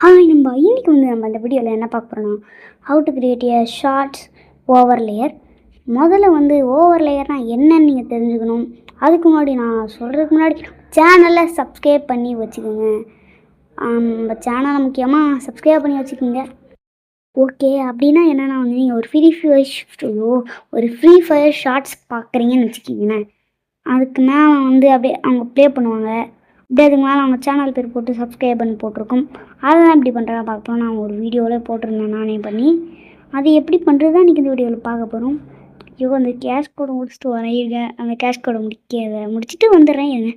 நம்ம இன்னைக்கு வந்து நம்ம இந்த வீடியோவில் என்ன பார்க்க போகிறோம்னா how to create a shorts over layer. முதல்ல வந்து ஓவர் லேயர்னால் என்னன்னு நீங்கள் தெரிஞ்சுக்கணும். அதுக்கு முன்னாடி நான் சொல்கிறதுக்கு முன்னாடி சேனலை சப்ஸ்கிரைப் பண்ணி வச்சுக்கோங்க. நம்ம சேனலை முக்கியமாக சப்ஸ்கிரைப் பண்ணி வச்சுக்கோங்க. ஓகே, அப்படின்னா என்னென்னா வந்து நீங்கள் ஒரு ஃப்ரீ ஃபயர் ஷார்ட்ஸ் பார்க்குறீங்கன்னு வச்சுக்கிங்களேன். அதுக்கு மேலே வந்து அப்படியே அவங்க ப்ளே பண்ணுவாங்க. இப்படி அதுக்கு மேலே அவங்க சேனல் பேர் போட்டு சப்ஸ்கிரைப் பண்ணி போட்டிருக்கோம். அதெல்லாம் எப்படி பண்ணுறதா பார்ப்போம். நான் ஒரு வீடியோவில் போட்டிருந்தேன் நானே பண்ணி. அது எப்படி பண்ணுறது தான் இன்றைக்கி இந்த வீடியோவில் பார்க்க போகிறோம். ஐயோ, அந்த கேஷ் கோடை முடிச்சுட்டு வரேன். அந்த கேஷ் கோடை முடிச்சுட்டு வந்துடுறேன் என்ன.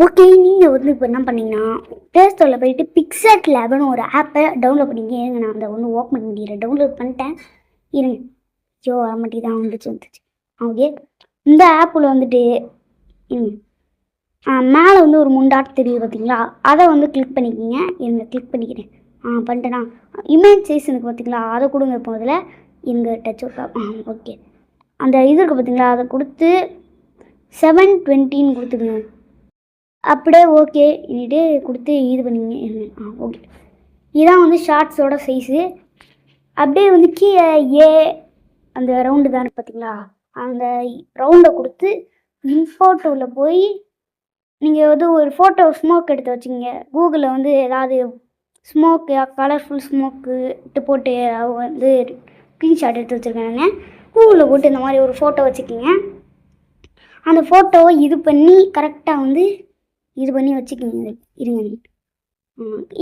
ஓகே, நீங்கள் வந்து இப்போ என்ன பண்ணிங்கன்னா ப்ளே ஸ்டோரில் போயிட்டு பிக்சட் லேப்னு ஒரு ஆப்பை டவுன்லோட் பண்ணிங்க. இருங்க, நான் அந்த ஒன்று ஓப்பன் பண்ணி முடிகிறேன். டவுன்லோட் பண்ணிட்டேன் இருங்க. ஐயோ, வரமாட்டி தான் வந்துச்சு. ஓகே, இந்த ஆப்பில் வந்துட்டு மேலே வந்து ஒரு 3 டாட் தெரியுது பார்த்தீங்களா, அதை வந்து கிளிக் பண்ணிக்கிங்க. இருங்க, கிளிக் பண்ணிக்கிறேன். பண்ணிட்டேனா. இமேஜ் சைஸ் எனக்கு பார்த்தீங்களா, அதை கொடுங்க. இப்போ அதில் எங்கள் டச் ஓகே, அந்த இது இருக்குது பார்த்தீங்களா, அதை கொடுத்து 720 கொடுத்துக்குங்க. அப்படியே ஓகே இன்னிட்டு கொடுத்து இது பண்ணிங்க. ஓகே, இதுதான் வந்து ஷார்ட்ஸோட சைஸு. அப்படியே வந்து கீழே அந்த ரவுண்டு தானே பார்த்தீங்களா, அந்த ரவுண்டை கொடுத்து இம்போர்ட்டில் போய் நீங்கள் வந்து ஒரு ஃபோட்டோ ஸ்மோக் எடுத்து வச்சுக்கிங்க. கூகுளில் வந்து ஏதாவது ஸ்மோக்கு கலர்ஃபுல் ஸ்மோக்கு போட்டு வந்து ஸ்க்ரீன்ஷாட் எடுத்து வச்சுருக்காங்க. கூகுளில் போட்டு இந்த மாதிரி ஒரு ஃபோட்டோ வச்சுக்கிங்க. அந்த ஃபோட்டோவை இது பண்ணி கரெக்டாக வந்து இது பண்ணி வச்சுக்கிங்க. இருங்க,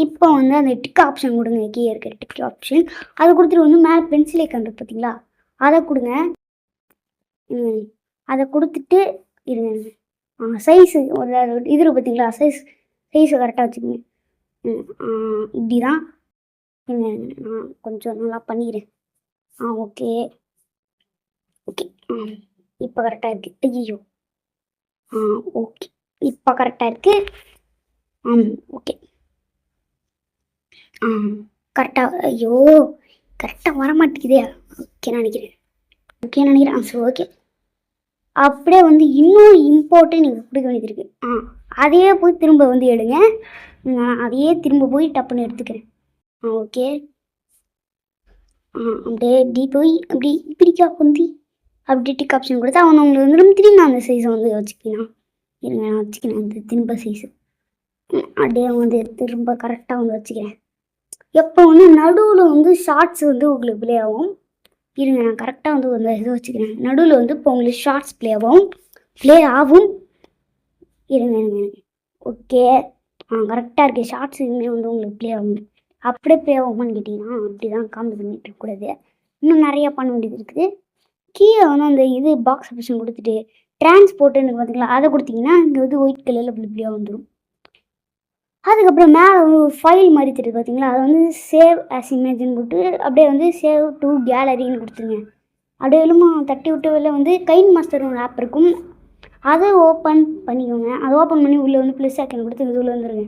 இப்போ வந்து அந்த டிக் ஆப்ஷன் கொடுங்க. கீழே இருக்கிற டிக் ஆப்ஷன் அதை கொடுத்துட்டு வந்து மேலே பென்சில் ஐக்கான் இருக்கு பார்த்தீங்களா, அதை கொடுங்க. அதை கொடுத்துட்டு இருங்க, சைஸு ஒரு இது பார்த்தீங்களா, சைஸை கரெக்டாக வச்சுக்கோங்க. இப்படி தான் நான் கொஞ்சம் நல்லா பண்ணிக்கிறேன். ஓகே ஓகே, இப்போ கரெக்டாக இருக்குது. ஐயோ, ஓகே, இப்போ கரெக்டாக இருக்குது. ஓகே, கரெக்டாக. ஐயோ, கரெக்டாக வரமாட்டேங்குதே. ஓகே நினைக்கிறேன். சரி, ஓகே. அப்படியே வந்து இன்னும் இம்போர்ட்டே நீங்கள் கொடுக்க வேண்டியது இருக்குது. அதையே போய் திரும்ப வந்து எடுங்க. நான் அதையே திரும்ப போய் டப்புன்னு எடுத்துக்கிறேன். ஓகே, அப்படியே இப்படி போய் அப்படி இப்படிக்கா வந்து அப்படி டிக் ஆப்ஷன் கொடுத்தா அவனை உங்களுக்கு வந்து திரும்ப அந்த சைஸை வந்து வச்சுக்கலாம். இருங்க, நான் வச்சுக்கிறேன் அந்த திரும்ப சைஸு. அப்படியே வந்து திரும்ப கரெக்டாக வந்து வச்சுக்கிறேன். எப்போ வந்து நடுவில் வந்து ஷார்ட்ஸ் வந்து உங்களுக்கு ப்ளே ஆகும். இருங்க, நான் கரெக்டாக வந்து ஒரு இது வச்சுக்கிறேன். நடுவில் வந்து இப்போ உங்களுக்கு ஷார்ட்ஸ் ப்ளே ஆகும். இருங்க. ஓகே, கரெக்டாக இருக்குது. ஷார்ட்ஸ் இனிமேல் வந்து உங்களுக்கு ப்ளே ஆகும். அப்படியே ப்ளே ஆகுமான்னு கேட்டிங்கன்னா அப்படி தான் காமெடி பண்ணிட்டு இருக்கக்கூடாது. இன்னும் நிறையா பண்ண வேண்டியது இருக்குது. கீழே வந்து அந்த இது பாக்ஸ் ஆப்ஷன் கொடுத்துட்டு டிரான்ஸ்போர்ட்டுன்னு பார்த்தீங்களா, அதை கொடுத்தீங்கன்னா இங்கே வந்து ஒயிட் கலரில் ப்ளூ வந்துடும். அதுக்கப்புறம் மேலே வந்து ஒரு ஃபைல் மாதிரி தெரியுது பார்த்தீங்களா, அதை வந்து சேவ் ஆஸ் இமேஜின்னு போட்டு அப்படியே வந்து சேவ் டு கேலரின்னு கொடுத்துருங்க. அப்படியே எல்லாம் தட்டி விட்டு வெளில வந்து கைன் மாஸ்டர் ஒரு ஆப் இருக்கும், அதை ஓப்பன் பண்ணிக்கோங்க. அதை ஓப்பன் பண்ணி உள்ளே வந்து ப்ளஸ் ஐக்கன் கொடுத்து இது உள்ளே வந்துடுங்க.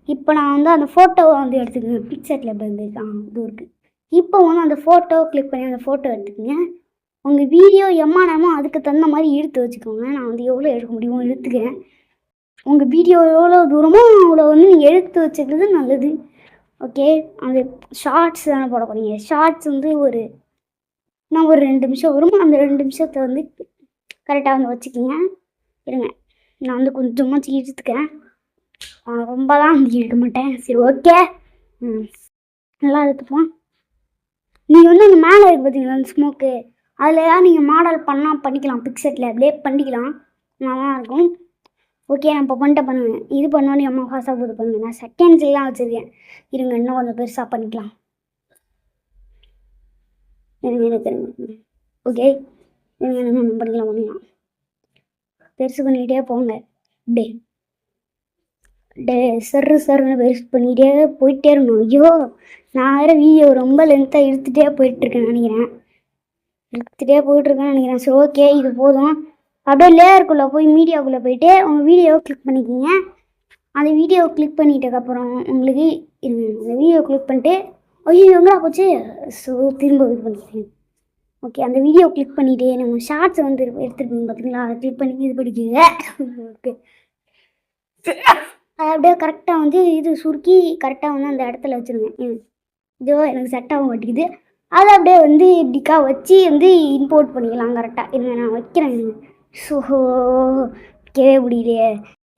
இப்போ நான் வந்து அந்த ஃபோட்டோவை வந்து எடுத்துக்கோங்க. பிக்சரில் இருந்து இது இருக்குது. இப்போ வந்து அந்த ஃபோட்டோவை கிளிக் பண்ணி அந்த ஃபோட்டோ எடுத்துக்கோங்க. உங்கள் வீடியோ எம்மானமோ அதுக்கு தகுந்த மாதிரி இழுத்து வச்சுக்கோங்க. நான் வந்து எவ்வளோ எடுக்க முடியுமோ எடுத்துக்கிறேன். உங்கள் வீடியோ எவ்வளோ தூரமோ அவ்வளோ வந்து நீங்கள் எடுத்து வச்சுக்கிறது நல்லது. ஓகே, அந்த ஷார்ட்ஸ் தானே போட போகிறீங்க. ஷார்ட்ஸ் வந்து ஒரு 2 நிமிஷம் வரும். அந்த 2 நிமிஷத்தை வந்து கரெக்டாக வந்து வச்சுக்கிங்க. இருங்க, நான் வந்து கொஞ்சமாக எடுத்துக்கிறேன். ரொம்ப தான் வந்து எடுக்க மாட்டேன். சரி, ஓகே, நல்லா எடுத்துப்போம். நீங்கள் வந்து அந்த மேலே இருக்கு பார்த்தீங்களா அந்த ஸ்மோக்கு, அதில் தான் நீங்கள் மாடல் பண்ணிக்கலாம். பிக்சரில் அப்படியே பண்ணிக்கலாம், நல்லா இருக்கும். ஓகே, நான் இப்போ பண்ணுவேன். இது பண்ணோன்னே அம்மா ஃபாஸ்ட்டாக போட்டு பண்ணுவேன். நான் செகண்ட்ஸ்லாம் வச்சுருக்கேன். இருங்க, இன்னும் கொஞ்சம் பெருசாக பண்ணிக்கலாம். எனக்கு ஓகே, பண்ணிக்கலாம். பெருசு பண்ணிக்கிட்டே போங்க. சர்ன்னு பெருசு பண்ணிக்கிட்டே போயிட்டே இருக்கணும். ஐயோ, நான் வேறு வீடியோ ரொம்ப லென்த்தாக இழுத்துகிட்டே போயிட்டுருக்கேன்னு நினைக்கிறேன். சரி, ஓகே, இது போதும். அப்படியே லேயருக்குள்ளே போய் மீடியாவுக்குள்ளே போயிட்டு உங்கள் வீடியோவை கிளிக் பண்ணிக்கிங்க. அந்த வீடியோவை கிளிக் பண்ணிட்டதுக்கப்புறம் உங்களுக்கு அந்த வீடியோ கிளிக் பண்ணிட்டு ஐயோ எங்கடா போச்சு. ஸோ திரும்ப இது பண்ணிக்கிறேன். ஓகே, அந்த வீடியோ கிளிக் பண்ணிவிட்டு நம்ம ஷார்ட்ஸ் வந்து எடுத்துருக்கோம் பார்த்தீங்களா, அதை கிளிக் பண்ணி இது பண்ணிக்கிங்க. ஓகே, அதை அப்படியே கரெக்டாக வந்து இது சுருக்கி கரெக்டாக வந்து அந்த இடத்துல வச்சுருங்க. இதோ எனக்கு செட் ஆக மாட்டேங்குது. அதை அப்படியே வந்து இப்படிக்கா வச்சு வந்து இம்போர்ட் பண்ணிக்கலாம் கரெக்டாக. இருங்க நான் வைக்கிறேன். ஸோ வைக்கவே முடியலையே.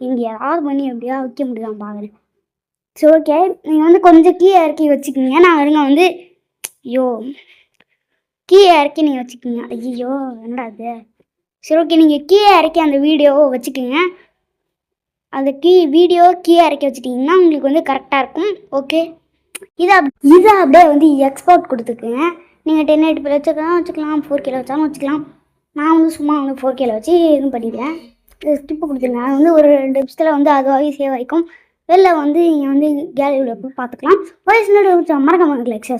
இங்கே ஏதாவது பண்ணி எப்படியா வைக்க முடியலாம் பார்க்குறேன். ஸோ ஓகே, நீங்கள் வந்து கொஞ்சம் கீழே இறக்கி வச்சுக்கிங்க. நான் இருங்க வந்து ஐயோ கீழே இறக்கி நீங்கள் வச்சுக்கிங்க. ஐயோ என்னடா அது. சரி ஓகே, நீங்கள் கீழே இறக்கி அந்த வீடியோவை வச்சுக்கிங்க. அந்த வீடியோ கீழே இறக்கி வச்சுட்டிங்கன்னா உங்களுக்கு வந்து கரெக்டாக இருக்கும். ஓகே, இதை அப்படியே வந்து எக்ஸ்போர்ட் கொடுத்துக்குங்க. நீங்கள் 1080p வச்சுக்கலாம் 4K வச்சாலும் வச்சுக்கலாம். நான் வந்து சும்மா வந்து 4K வச்சு இது பண்ணிடுறேன். ஸ்டிப்பு கொடுத்துருங்க. அது வந்து ஒரு 2 நிமிஷத்தில் வந்து அதுவாகவே சேவ் ஆகிக்கும். வெளில வந்து நீங்கள் வந்து கேலரியில் போய் பார்த்துக்கலாம். வயசு மறக்காம லைக்